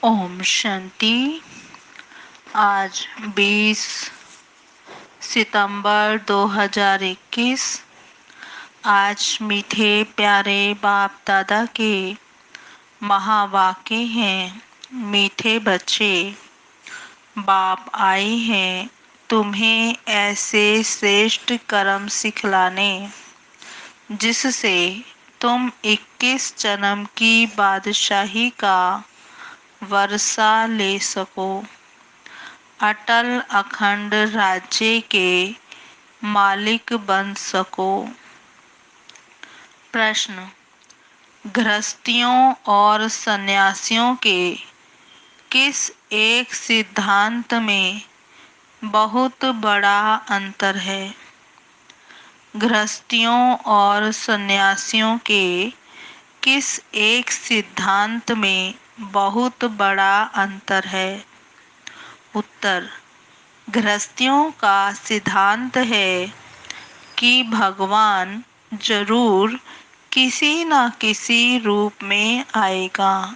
ओम शांति। आज 20 सितंबर 2021। आज मीठे प्यारे बाप दादा के महावाक्य हैं। मीठे बच्चे, बाप आए हैं तुम्हें ऐसे श्रेष्ठ कर्म सिखलाने जिससे तुम 21 जन्म की बादशाही का वर्षा ले सको, अटल अखंड राज्य के मालिक बन सको। प्रश्न: गृहस्थियों और सन्यासियों के किस एक सिद्धांत में बहुत बड़ा अंतर है? गृहस्थियों और सन्यासियों के किस एक सिद्धांत में बहुत बड़ा अंतर है? उत्तर: गृहस्थियों का सिद्धांत है कि भगवान जरूर किसी न किसी रूप में आएगा,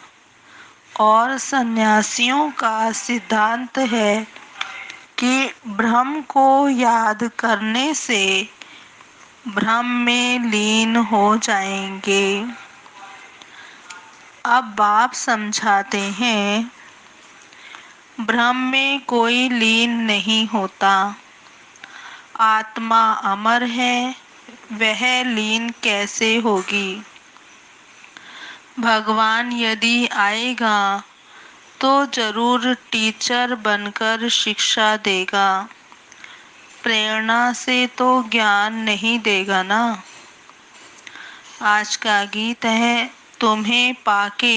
और सन्यासियों का सिद्धांत है कि ब्रह्म को याद करने से ब्रह्म में लीन हो जाएंगे। अब बाप समझाते हैं, ब्रह्म में कोई लीन नहीं होता। आत्मा अमर है, वह लीन कैसे होगी? भगवान यदि आएगा तो जरूर टीचर बनकर शिक्षा देगा, प्रेरणा से तो ज्ञान नहीं देगा ना। आज का गीत है, तुम्हें पाके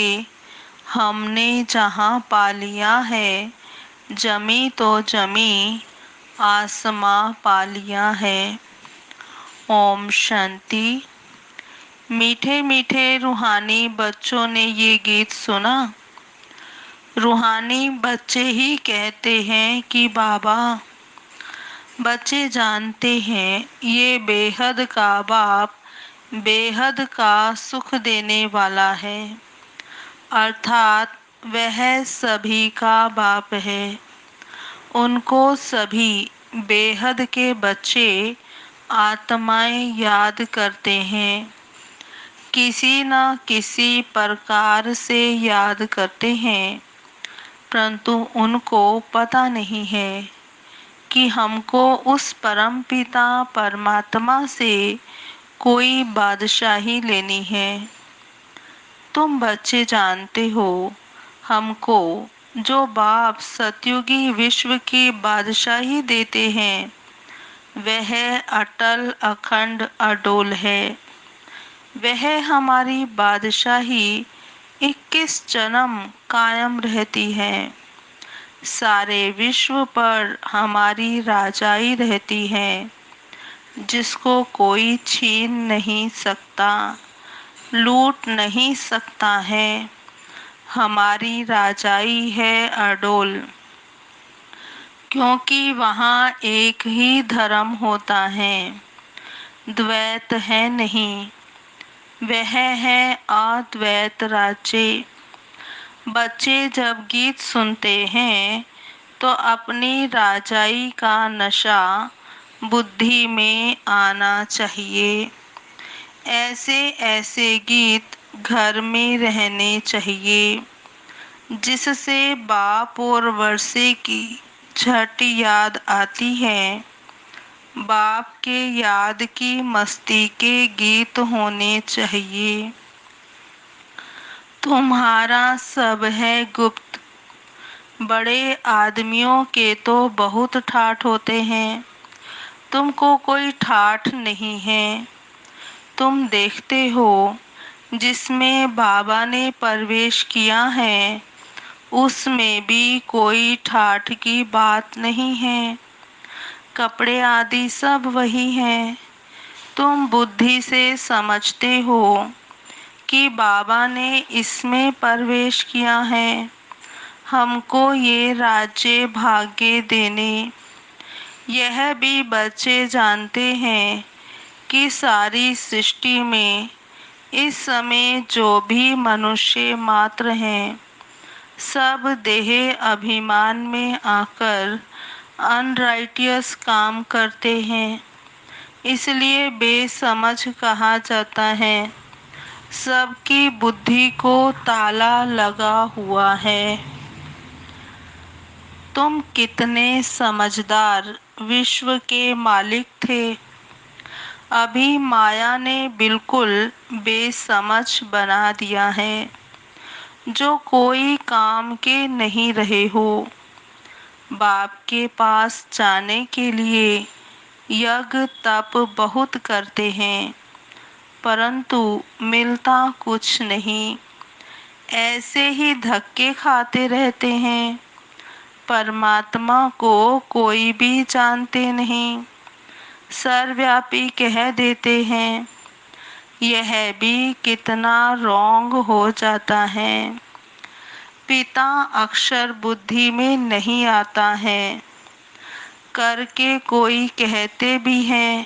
हमने जहाँ पा लिया है, जमी तो जमी आसमां पा लिया है। ओम शांति। मीठे मीठे रूहानी बच्चों ने ये गीत सुना। रूहानी बच्चे ही कहते हैं कि बाबा, बच्चे जानते हैं ये बेहद का बाप बेहद का सुख देने वाला है, अर्थात वह सभी का बाप है। उनको सभी बेहद के बच्चे आत्माएं याद करते हैं, किसी न किसी प्रकार से याद करते हैं, परंतु उनको पता नहीं है कि हमको उस परम पिता परमात्मा से कोई बादशाही लेनी है। तुम बच्चे जानते हो, हमको जो बाप सतयुगी विश्व की बादशाही देते हैं वह अटल अखंड अडोल है। वह हमारी बादशाही 21 जन्म कायम रहती है। सारे विश्व पर हमारी राजाई रहती है, जिसको कोई छीन नहीं सकता, लूट नहीं सकता है। हमारी राजाई है अडोल, क्योंकि वहाँ एक ही धर्म होता है, द्वैत है नहीं। वह है अद्वैत राज्य। बच्चे जब गीत सुनते हैं तो अपनी राजाई का नशा बुद्धि में आना चाहिए। ऐसे ऐसे गीत घर में रहने चाहिए जिससे बाप और वर्षे की झट याद आती है। बाप के याद की मस्ती के गीत होने चाहिए। तुम्हारा सब है गुप्त। बड़े आदमियों के तो बहुत ठाठ होते हैं, तुमको कोई ठाठ नहीं है। तुम देखते हो जिसमें बाबा ने प्रवेश किया है उसमें भी कोई ठाठ की बात नहीं है। कपड़े आदि सब वही हैं। तुम बुद्धि से समझते हो कि बाबा ने इसमें प्रवेश किया है, हमको ये राज्य भाग्य देने। यह भी बच्चे जानते हैं कि सारी सृष्टि में इस समय जो भी मनुष्य मात्र हैं सब देह अभिमान में आकर अनराइटियस काम करते हैं, इसलिए बेसमझ कहा जाता है। सबकी बुद्धि को ताला लगा हुआ है। तुम कितने समझदार विश्व के मालिक थे, अभी माया ने बिल्कुल बेसमझ बना दिया है। जो कोई काम के नहीं रहे हो। बाप के पास जाने के लिए यज्ञ तप बहुत करते हैं, परंतु मिलता कुछ नहीं। ऐसे ही धक्के खाते रहते हैं। परमात्मा को कोई भी जानते नहीं। सर्वव्यापी कह देते हैं। यह भी कितना रॉन्ग हो जाता है। पिता अक्षर बुद्धि में नहीं आता है। करके कोई कहते भी हैं,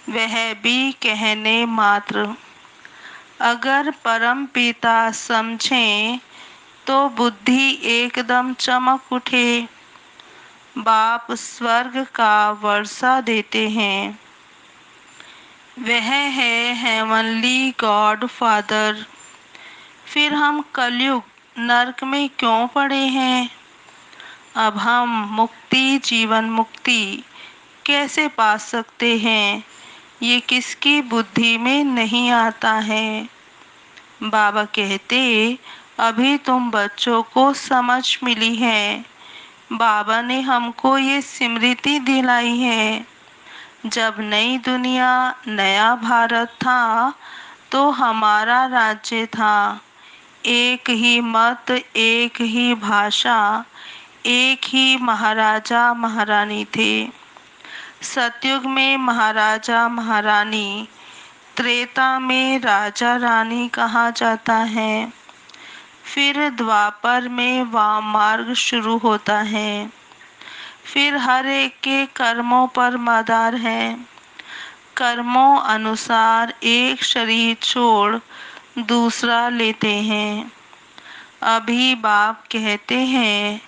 वह भी कहने मात्र। अगर परम पिता समझें तो बुद्धि एकदम चमक उठे। बाप स्वर्ग का वर्षा देते हैं। वह है हेवनली गॉड फादर। फिर हम कलयुग नरक में क्यों पड़े हैं? अब हम मुक्ति जीवन मुक्ति कैसे पा सकते हैं, ये किसकी बुद्धि में नहीं आता है। बाबा कहते, अभी तुम बच्चों को समझ मिली है। बाबा ने हमको ये स्मृति दिलाई है। जब नई दुनिया नया भारत था तो हमारा राज्य था। एक ही मत, एक ही भाषा, एक ही महाराजा महारानी थे। सतयुग में महाराजा महारानी, त्रेता में राजा रानी कहा जाता है। फिर द्वापर में वाम मार्ग शुरू होता है। फिर हर एक के कर्मों पर मदार है। कर्मों अनुसार एक शरीर छोड़ दूसरा लेते हैं। अभी बाप कहते हैं,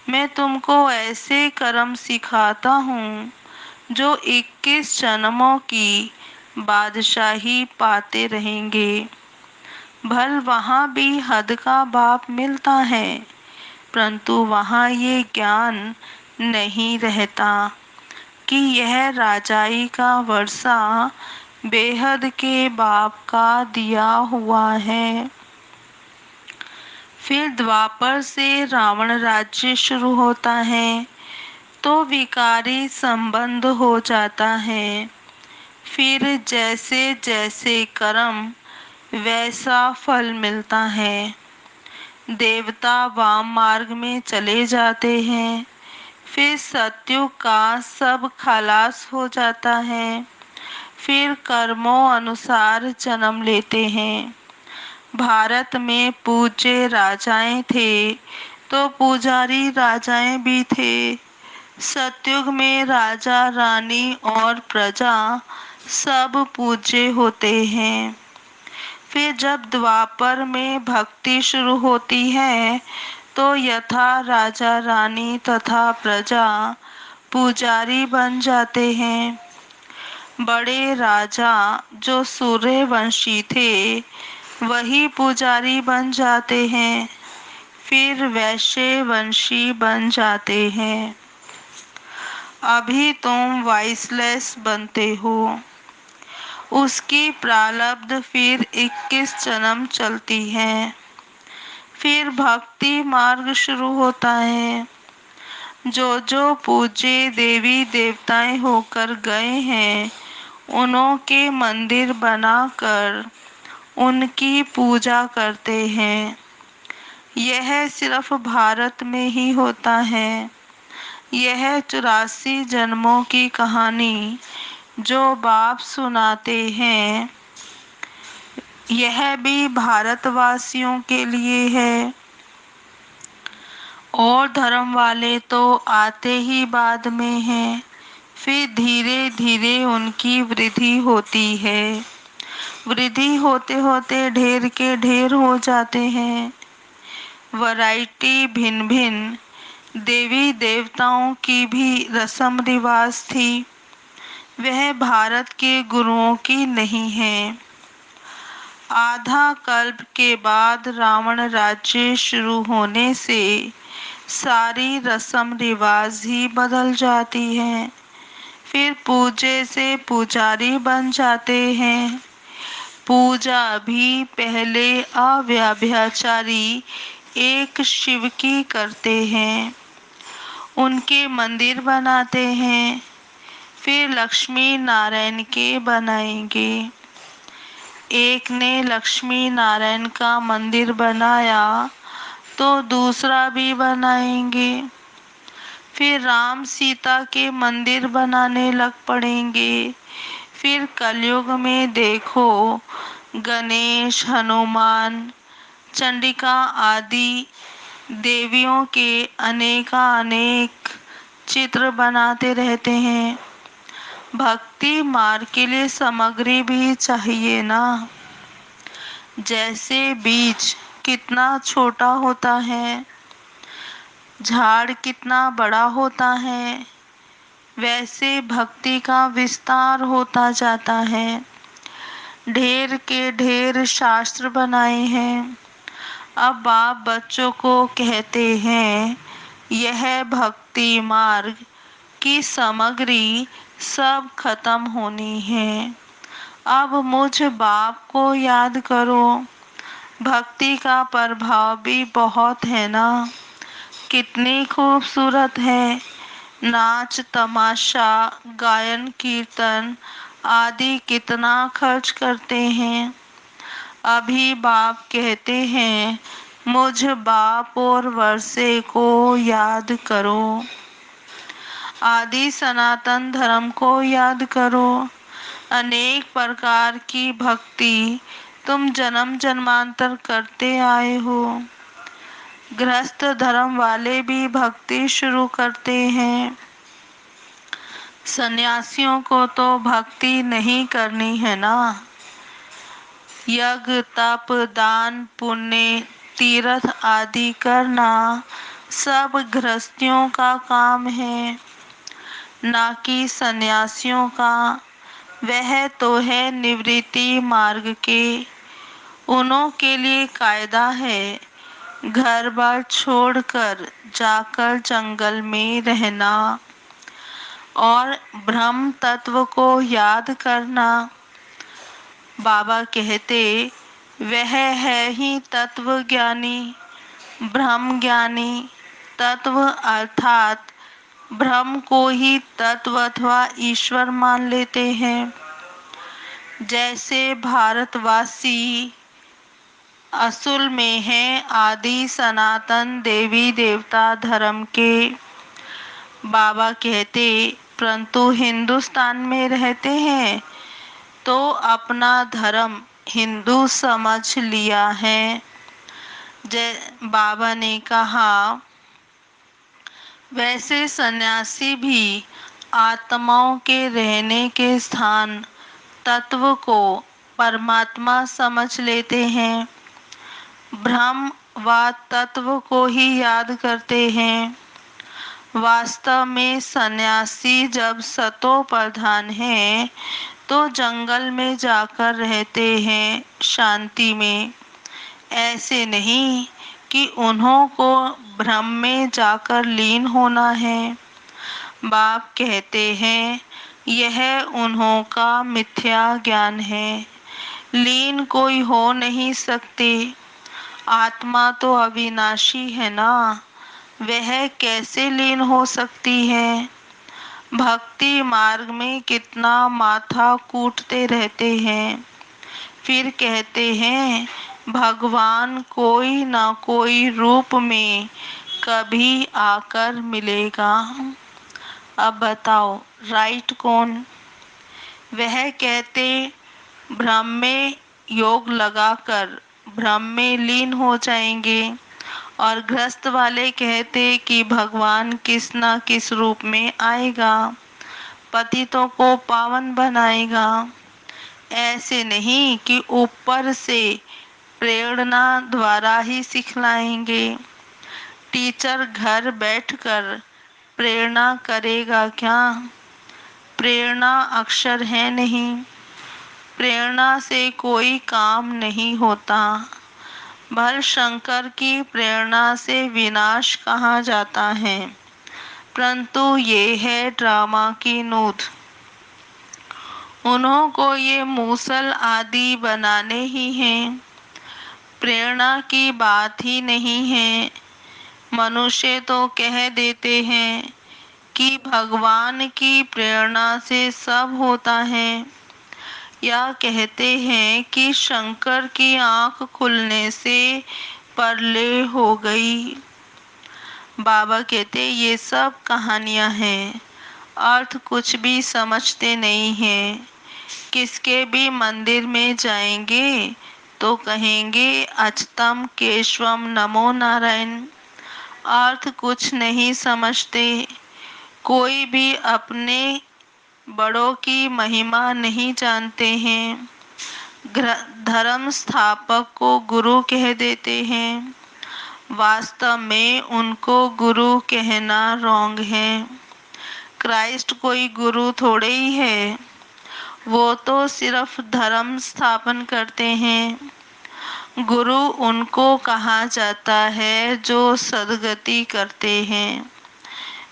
मैं तुमको ऐसे कर्म सिखाता हूँ जो 21 जन्मों की बादशाही पाते रहेंगे। भल वहाँ भी हद का बाप मिलता है, परंतु वहाँ ये ज्ञान नहीं रहता कि यह राजाई का वर्षा बेहद के बाप का दिया हुआ है। फिर द्वापर से रावण राज्य शुरू होता है तो विकारी संबंध हो जाता है। फिर जैसे जैसे कर्म वैसा फल मिलता है। देवता वाम मार्ग में चले जाते हैं। फिर सत्युग का सब खलास हो जाता है। फिर कर्मों अनुसार जन्म लेते हैं। भारत में पूज्य राजाएं थे तो पुजारी राजाएं भी थे। सतयुग में राजा रानी और प्रजा सब पूज्य होते हैं। फिर जब द्वापर में भक्ति शुरू होती है तो यथा राजा रानी तथा प्रजा पुजारी बन जाते हैं। बड़े राजा जो सूर्यवंशी थे वही पुजारी बन जाते हैं। फिर वैश्य वंशी बन जाते हैं। अभी तुम वाइसलेस बनते हो। उसकी प्रारब्ध फिर 21 जन्म चलती है। फिर भक्ति मार्ग शुरू होता है। जो जो पूज्य देवी देवताएं होकर गए हैं उन्हों के मंदिर बनाकर उनकी पूजा करते हैं। यह सिर्फ भारत में ही होता है। यह 84 जन्मों की कहानी जो बाप सुनाते हैं, यह भी भारतवासियों के लिए है। और धर्म वाले तो आते ही बाद में हैं। फिर धीरे धीरे उनकी वृद्धि होती है। वृद्धि होते होते ढेर के ढेर हो जाते हैं। वैरायटी भिन्न भिन्न देवी देवताओं की भी रस्म रिवाज थी, वह भारत के गुरुओं की नहीं है। आधा कल्प के बाद रावण राज्य शुरू होने से सारी रस्म रिवाज ही बदल जाती है। फिर पूजे से पुजारी बन जाते हैं। पूजा भी पहले अव्यभिचारी एक शिव की करते हैं, उनके मंदिर बनाते हैं, फिर लक्ष्मी नारायण के बनाएंगे। एक ने लक्ष्मी नारायण का मंदिर बनाया तो दूसरा भी बनाएंगे, फिर राम सीता के मंदिर बनाने लग पड़ेंगे। फिर कलयुग में देखो गणेश, हनुमान, चंडिका आदि देवियों के अनेक चित्र बनाते रहते हैं। भक्ति मार्ग के लिए सामग्री भी चाहिए ना। जैसे बीज कितना छोटा होता है, झाड़ कितना बड़ा होता है, वैसे भक्ति का विस्तार होता जाता है। ढेर के ढेर शास्त्र बनाए हैं। अब बाप बच्चों को कहते हैं यह भक्ति मार्ग की सामग्री सब खत्म होनी है। अब मुझ बाप को याद करो। भक्ति का प्रभाव भी बहुत है ना। कितनी खूबसूरत है। नाच तमाशा, गायन कीर्तन आदि कितना खर्च करते हैं। अभी बाप कहते हैं मुझ बाप और वर्षे को याद करो। आदि सनातन धर्म को याद करो। अनेक प्रकार की भक्ति तुम जन्म जन्मांतर करते आए हो। गृहस्थ धर्म वाले भी भक्ति शुरू करते हैं। सन्यासियों को तो भक्ति नहीं करनी है ना। यज्ञ, तप, दान, पुण्य, तीर्थ आदि करना सब गृहस्थियों का काम है, ना कि सन्यासियों का। वह तो है निवृत्ति मार्ग के। उन्हों के लिए कायदा है घर बार छोड़कर जाकर जंगल में रहना और ब्रह्म तत्व को याद करना। बाबा कहते वह है ही तत्व ज्ञानी, ब्रह्म ज्ञानी। तत्व अर्थात ब्रह्म को ही तत्व अथवा ईश्वर मान लेते हैं। जैसे भारतवासी असल में है आदि सनातन देवी देवता धर्म के। बाबा कहते परंतु हिंदुस्तान में रहते हैं तो अपना धर्म हिंदू समझ लिया है। बाबा ने कहा वैसे सन्यासी भी आत्माओं के रहने के स्थान तत्व को परमात्मा समझ लेते हैं। ब्रह्म व तत्व को ही याद करते हैं। वास्तव में सन्यासी जब सतो प्रधान है तो जंगल में जाकर रहते हैं शांति में। ऐसे नहीं कि उन्हों को ब्रह्म में जाकर लीन होना है। बाप कहते हैं यह उन्हों का मिथ्या ज्ञान है। लीन कोई हो नहीं सकते। आत्मा तो अविनाशी है ना, वह कैसे लीन हो सकती है। भक्ति मार्ग में कितना माथा कूटते रहते हैं, फिर कहते हैं भगवान कोई ना कोई रूप में कभी आकर मिलेगा। अब बताओ राइट कौन। वह कहते ब्रह्म में योग लगाकर ब्रह्म में लीन हो जाएंगे और गृहस्थ वाले कहते कि भगवान किस न किस रूप में आएगा, पतितों को पावन बनाएगा। ऐसे नहीं कि ऊपर से प्रेरणा द्वारा ही सिखलाएंगे। टीचर घर बैठकर प्रेरणा करेगा क्या? प्रेरणा अक्षर है नहीं। प्रेरणा से कोई काम नहीं होता। भल शंकर की प्रेरणा से विनाश कहा जाता है, परंतु ये है ड्रामा की नोट। उन्हों को ये मूसल आदि बनाने ही हैं, प्रेरणा की बात ही नहीं है। मनुष्य तो कह देते हैं कि भगवान की प्रेरणा से सब होता है, या कहते हैं कि शंकर की आंख खुलने से परले हो गई। बाबा कहते ये सब कहानियां हैं, अर्थ कुछ भी समझते नहीं हैं। किसके भी मंदिर में जाएंगे तो कहेंगे अच्युतम केशवम नमो नारायण, अर्थ कुछ नहीं समझते। कोई भी अपने बड़ों की महिमा नहीं जानते हैं। धर्म स्थापक को गुरु कह देते हैं, वास्तव में उनको गुरु कहना रॉन्ग है। क्राइस्ट कोई गुरु थोड़े ही है, वो तो सिर्फ धर्म स्थापन करते हैं। गुरु उनको कहा जाता है जो सद्गति करते हैं,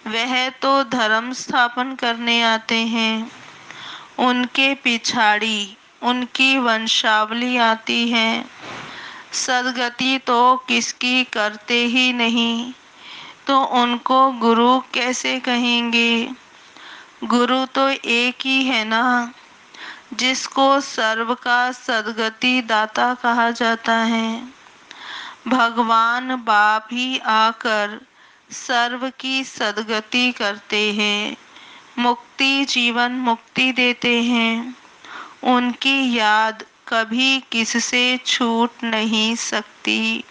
वह तो धर्म स्थापन करने आते हैं। उनके पिछाड़ी उनकी वंशावली आती है। सद्गति तो किसकी करते ही नहीं, तो उनको गुरु कैसे कहेंगे? गुरु तो एक ही है ना, जिसको सर्व का सद्गति दाता कहा जाता है। भगवान बाप ही आकर सर्व की सद्गति करते हैं, मुक्ति जीवन मुक्ति देते हैं। उनकी याद कभी किससे छूट नहीं सकती।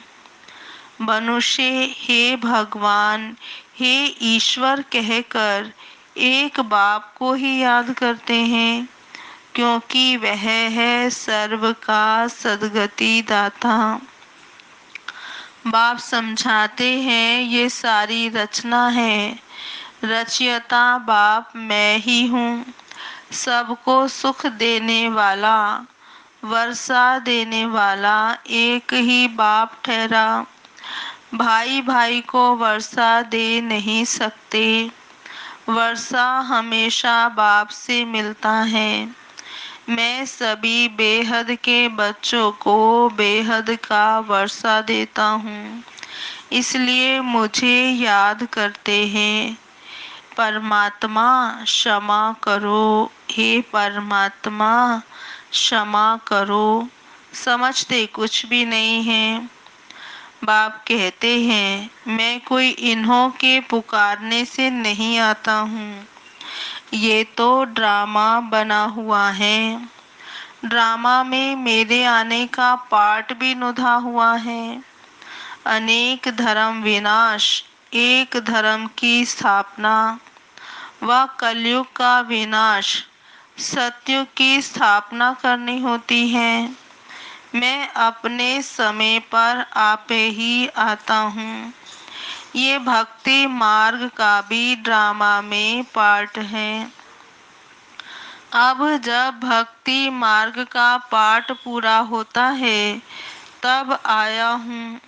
मनुष्य हे भगवान हे ईश्वर कहकर एक बाप को ही याद करते हैं, क्योंकि वह है सर्व का सद्गति दाता। बाप समझाते हैं ये सारी रचना है, रचयिता बाप मैं ही हूँ। सबको सुख देने वाला, वर्षा देने वाला एक ही बाप ठहरा। भाई भाई को वर्षा दे नहीं सकते, वर्षा हमेशा बाप से मिलता है। मैं सभी बेहद के बच्चों को बेहद का वर्षा देता हूँ, इसलिए मुझे याद करते हैं। परमात्मा क्षमा करो, हे परमात्मा क्षमा करो। समझते कुछ भी नहीं है। बाप कहते हैं मैं कोई इन्हों के पुकारने से नहीं आता हूँ, ये तो ड्रामा बना हुआ है। ड्रामा में मेरे आने का पार्ट भी नुधा हुआ है। अनेक धर्म विनाश, एक धर्म की स्थापना, व कलयुग का विनाश, सत्युग की स्थापना करनी होती है। मैं अपने समय पर आपे ही आता हूँ। ये भक्ति मार्ग का भी ड्रामा में पार्ट है। अब जब भक्ति मार्ग का पाठ पूरा होता है तब आया हूँ।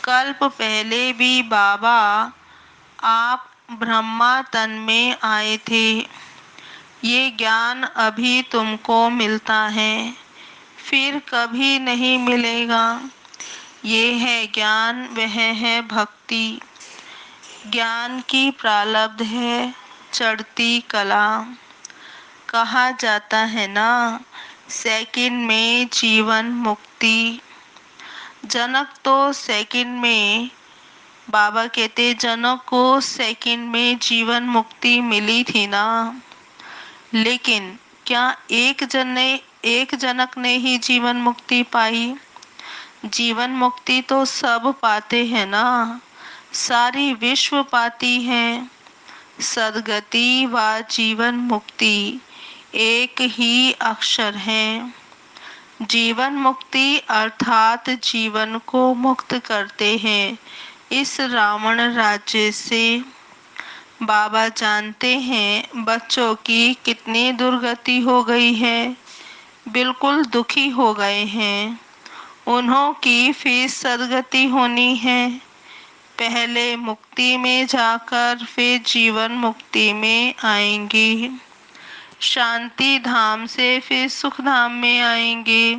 कल्प पहले भी बाबा आप ब्रह्मा तन में आए थे। ये ज्ञान अभी तुमको मिलता है, फिर कभी नहीं मिलेगा। ये है ज्ञान, वह है भक्ति। ज्ञान की प्रारब्ध है चढ़ती कला। कहा जाता है ना, सेकंड में जीवन मुक्ति। जनक तो सेकंड में, बाबा कहते जनक को सेकंड में जीवन मुक्ति मिली थी ना, लेकिन क्या एक जनक ने ही जीवन मुक्ति पाई? जीवन मुक्ति तो सब पाते हैं ना, सारी विश्व पाती है। सद्गति व जीवन मुक्ति एक ही अक्षर है। जीवन मुक्ति अर्थात जीवन को मुक्त करते हैं इस रावण राज्य से। बाबा जानते हैं बच्चों की कितनी दुर्गति हो गई है, बिल्कुल दुखी हो गए हैं। उन्हों की फिर सदगति होनी है। पहले मुक्ति में जाकर फिर जीवन मुक्ति में आएंगे, शांति धाम से फिर सुख धाम में आएंगे।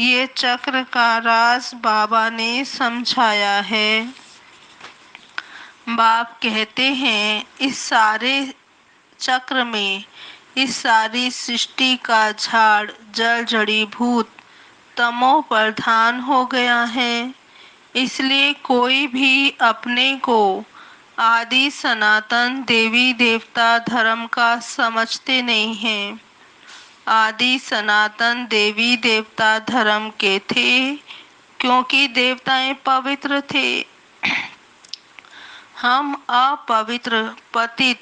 ये चक्र का राज बाबा ने समझाया है। बाप कहते हैं इस सारे चक्र में इस सारी सृष्टि का झाड़ जल जड़ी भूत तमो प्रधान हो गया है, इसलिए कोई भी अपने को आदि सनातन देवी देवता धर्म का समझते नहीं हैं। आदि सनातन देवी देवता धर्म के थे क्योंकि देवताएं पवित्र थे। हम अपवित्र पतित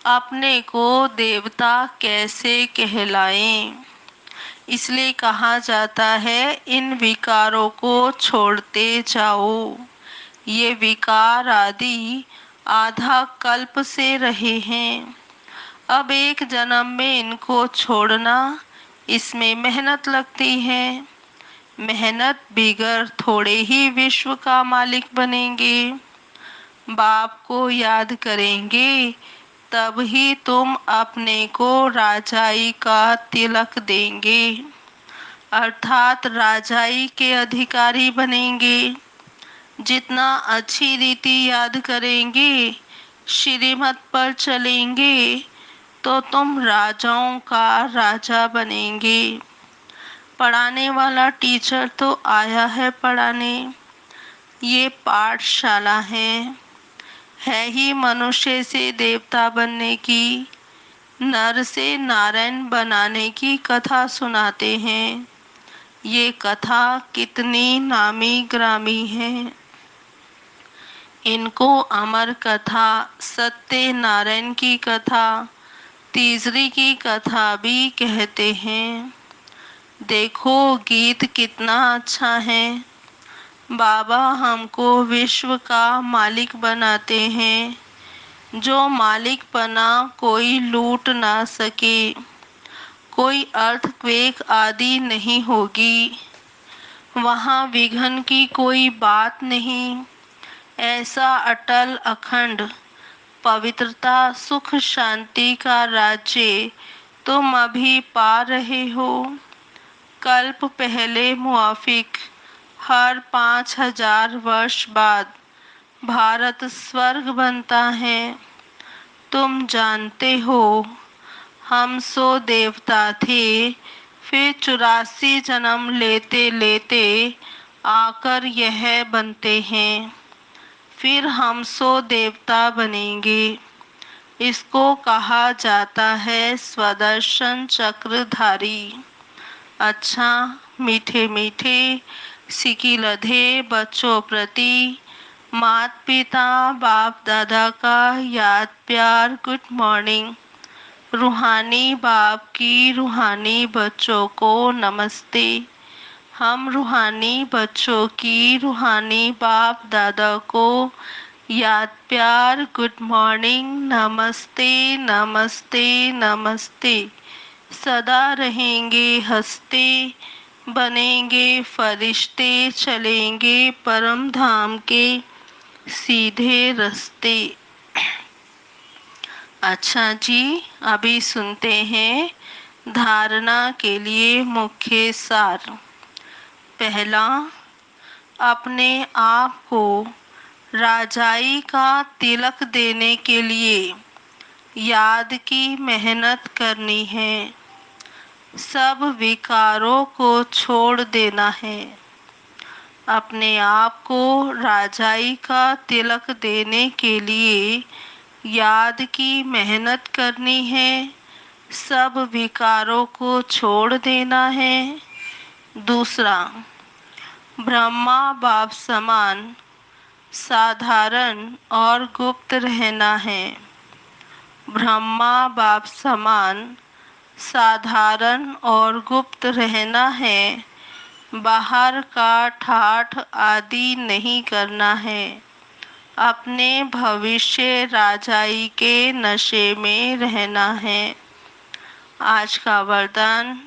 अपने को देवता कैसे कहलाएं? इसलिए कहा जाता है इन विकारों को छोड़ते जाओ। ये विकार आदि आधा कल्प से रहे हैं, अब एक जन्म में इनको छोड़ना, इसमें मेहनत लगती है। मेहनत बिगर थोड़े ही विश्व का मालिक बनेंगे। बाप को याद करेंगे तब ही तुम अपने को राजाई का तिलक देंगे, अर्थात राजाई के अधिकारी बनेंगे। जितना अच्छी रीति याद करेंगे, श्रीमत पर चलेंगे, तो तुम राजाओं का राजा बनेंगे। पढ़ाने वाला टीचर तो आया है पढ़ाने। ये पाठशाला है ही मनुष्य से देवता बनने की, नर से नारायण बनाने की कथा सुनाते हैं। ये कथा कितनी नामी ग्रामी है। इनको अमर कथा, सत्य नारायण की कथा, तीसरी की कथा भी कहते हैं। देखो गीत कितना अच्छा है। बाबा हमको विश्व का मालिक बनाते हैं, जो मालिक बना कोई लूट ना सके। कोई अर्थक्वेक आदि नहीं होगी, वहाँ विघ्न की कोई बात नहीं। ऐसा अटल अखंड पवित्रता सुख शांति का राज्य तुम अभी पा रहे हो। कल्प पहले मुआफिक हर 5000 वर्ष बाद भारत स्वर्ग बनता है। तुम जानते हो हम 100 देवता थे, फिर 84 जन्म लेते लेते आकर यह बनते हैं। फिर हम 100 देवता बनेंगे। इसको कहा जाता है स्वदर्शन चक्रधारी। अच्छा मीठे मीठे सिकिलधे बच्चों प्रति माता पिता बाप दादा का याद प्यार गुड मॉर्निंग। रूहानी बाप की रूहानी बच्चों को नमस्ते। हम रूहानी बच्चों की रूहानी बाप दादा को याद प्यार गुड मॉर्निंग, नमस्ते नमस्ते नमस्ते। सदा रहेंगे हंसते, बनेंगे फरिश्ते, चलेंगे परम धाम के सीधे रास्ते। अच्छा जी, अभी सुनते हैं धारणा के लिए मुख्य सार। पहला, अपने आप को राजाई का तिलक देने के लिए याद की मेहनत करनी है। सब विकारों को छोड़ देना है। अपने आप को राजाई का तिलक देने के लिए याद की मेहनत करनी है। सब विकारों को छोड़ देना है। दूसरा, ब्रह्मा बाप समान साधारण और गुप्त रहना है। ब्रह्मा बाप समान साधारण और गुप्त रहना है। बाहर का ठाठ आदि नहीं करना है। अपने भविष्य राजाई के नशे में रहना है। आज का वरदान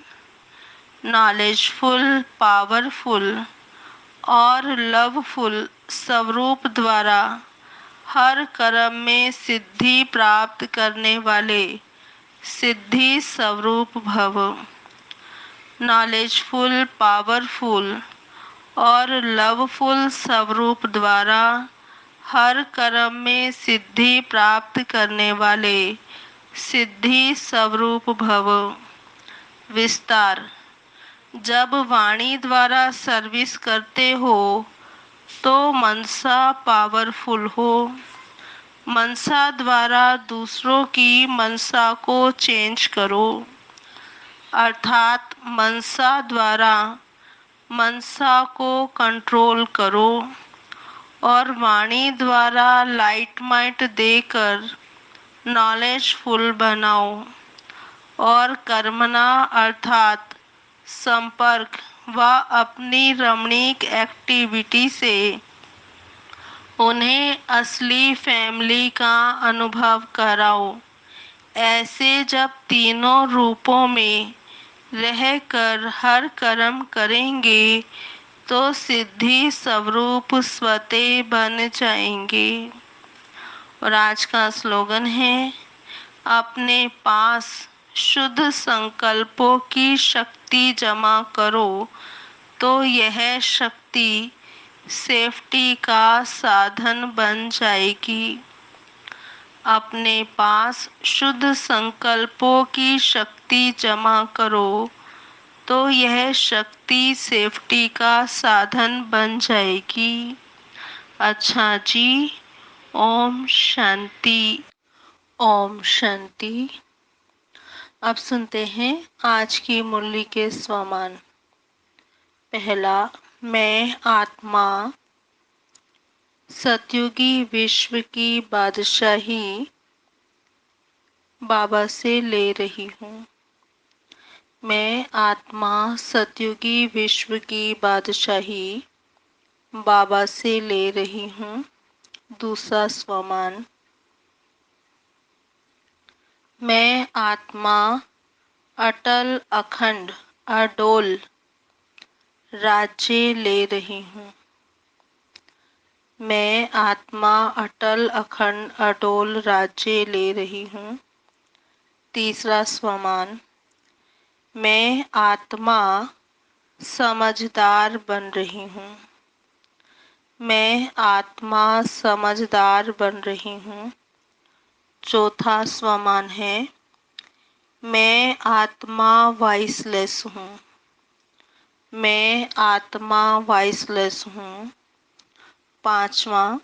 नॉलेजफुल, पावरफुल और लवफुल स्वरूप द्वारा हर कर्म में सिद्धि प्राप्त करने वाले सिद्धि स्वरूप भव। नॉलेजफुल, पावरफुल और लवफुल स्वरूप द्वारा हर कर्म में सिद्धि प्राप्त करने वाले सिद्धि स्वरूप भव। विस्तार। जब वाणी द्वारा सर्विस करते हो तो मनसा पावरफुल हो। मनसा द्वारा दूसरों की मनसा को चेंज करो, अर्थात मनसा द्वारा मनसा को कंट्रोल करो और वाणी द्वारा लाइट माइट देकर नॉलेजफुल बनाओ और कर्मणा अर्थात संपर्क व अपनी रमणीक एक्टिविटी से उन्हें असली फैमिली का अनुभव कराओ। ऐसे जब तीनों रूपों में रहकर हर कर्म करेंगे तो सिद्धि स्वरूप स्वतः बन जाएंगे। और आज का स्लोगन है, अपने पास शुद्ध संकल्पों की शक्ति जमा करो तो यह शक्ति सेफ्टी का साधन बन जाएगी। अपने पास शुद्ध संकल्पों की शक्ति जमा करो तो यह शक्ति सेफ्टी का साधन बन जाएगी। अच्छा जी, ओम शांति। ओम शांति। अब सुनते हैं आज की मुरली के स्वमान। पहला, मैं आत्मा सतयुगी विश्व की बादशाही बाबा से ले रही हूँ। मैं आत्मा सतयुगी विश्व की बादशाही बाबा से ले रही हूँ। दूसरा स्वमान। मैं आत्मा अटल, अखंड, अडोल राज्य ले रही हूँ। मैं आत्मा अटल, अखंड, अडोल राज्य ले रही हूँ। तीसरा स्वमान। मैं आत्मा समझदार बन रही हूँ। मैं आत्मा समझदार बन रही हूँ। चौथा स्वमान है, मैं आत्मा वॉइसलेस हूँ। मैं आत्मा वॉइसलेस हूँ। पांचवा,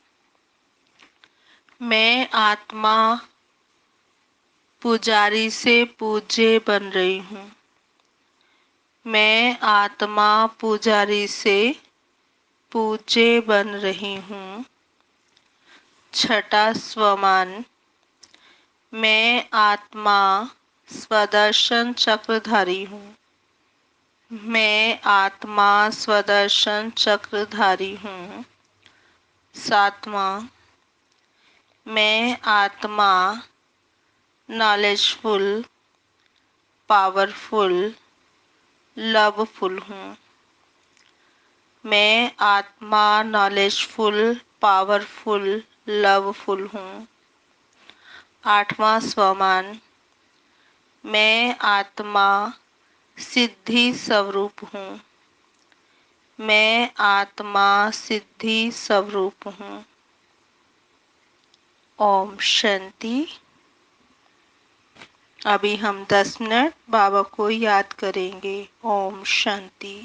मैं आत्मा पुजारी से पूज्य बन रही हूँ। मैं आत्मा पुजारी से पूज्य बन रही हूँ। छठा स्वमान। मैं आत्मा स्वदर्शन चक्रधारी हूँ। मैं आत्मा स्वदर्शन चक्रधारी हूँ। सातवां, मैं आत्मा नॉलेजफुल, पावरफुल, लवफुल हूँ। मैं आत्मा नॉलेजफुल, पावरफुल, लवफुल हूँ। आठवां स्वमान। मैं आत्मा सिद्धि स्वरूप हूँ। मैं आत्मा सिद्धि स्वरूप हूँ। ओम शांति। अभी हम 10 मिनट बाबा को याद करेंगे। ओम शांति।